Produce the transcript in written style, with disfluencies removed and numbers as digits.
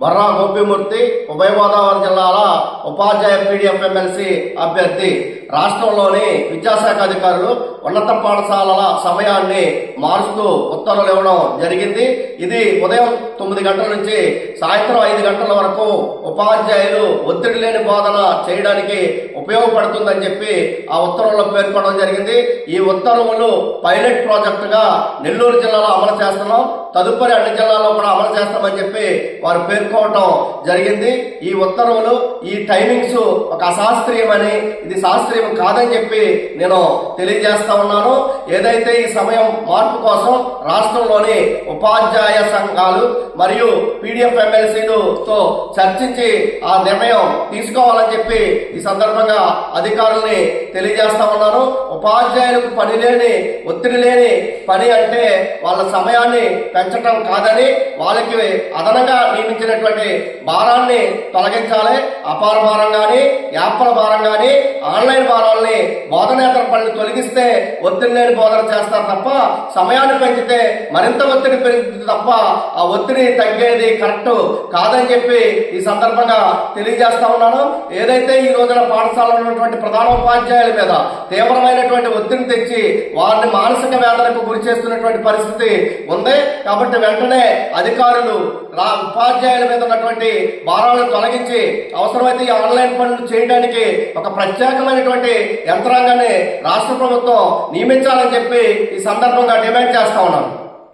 బర్రా గోపిమూర్తి ఉభయ గోదావరి జిల్లాల ఉపాధ్యాయ PDF MLC అభ్యర్థి. రాష్ట్రంలోని విద్యాశాఖ అధికారులు ఉన్నత పాఠశాలల సమయాన్ని మారుస్తూ ఉత్తర్వులు ఇవ్వడం జరిగింది. ఇది ఉదయం 9 గంటల నుంచి సాయంత్రం 5 గంటల వరకు ఉపాధ్యాయులు ఒత్తిడి లేని బోధన చేయడానికి ఉపయోగపడుతుందని చెప్పి ఆ ఉత్తర్వుల్లో పేర్కొనడం జరిగింది. ఈ ఉత్తర్వులు పైలట్ ప్రాజెక్టుగా నెల్లూరు జిల్లాలో అమలు చేస్తున్నాం, తదుపరి అన్ని జిల్లాల్లో కూడా అమలు చేస్తామని చెప్పి వారు పేర్కోవటం జరిగింది. ఈ ఉత్తర్వులు, ఈ టైమింగ్స్ ఒక అశాస్త్రీయమని, ఇది శాస్త్రీయం కాదని చెప్పి నేను తెలియజేస్తా ఉన్నాను. ఏదైతే ఈ సమయం మార్పు కోసం రాష్ట్రంలోని ఉపాధ్యాయ సంఘాలు మరియు పీడీఎఫ్ ఎమ్మెల్సీలతో చర్చించి ఆ నిర్ణయం తీసుకోవాలని చెప్పి ఈ సందర్భంగా అధికారుల్ని తెలియజేస్తా ఉన్నాను. ఉపాధ్యాయులకు పని లేని, ఒత్తిడి లేని పని అంటే వాళ్ళ సమయాన్ని పెంచడం కాదని, వాళ్ళకి అదనంగా నియమించినటువంటి భారాన్ని తొలగించాలి. అపార భారం కానీ, యాప్ల భారం కానీ, ఆన్లైన్ భారాలని, బోధనేతర పనులు తొలగిస్తే ఒత్తిడి లేని బోధన చేస్తారు తప్ప, సమయాన్ని పెంచితే మరింత ఒత్తిడి పెరుగుతుంది తప్ప ఆ ఒత్తిడి తగ్గేది కరెక్ట్ కాదని చెప్పి ఈ సందర్భంగా తెలియజేస్తా ఉన్నాను. ఏదైతే ఈ రోజున పాఠశాలలో ఉన్నటువంటి ప్రధాన ఉపాధ్యాయుల మీద తీవ్రమైనటువంటి ఒత్తిడిని తెచ్చి వారిని మానసిక వేదనకు గురి చేస్తున్నటువంటి పరిస్థితి ఉంది. కాబట్టి వెంటనే అధికారులు ఉపాధ్యాయుల మీద ఉన్నటువంటి భారాలను తొలగించి అవసరమైతే ఈ ఆన్లైన్ పనులు చేయడానికి ఒక ప్రత్యేకమైనటువంటి యంత్రాంగాన్ని రాష్ట్ర ప్రభుత్వం నియమించాలని చెప్పి ఈ సందర్భంగా డిమాండ్ చేస్తా ఉన్నాను.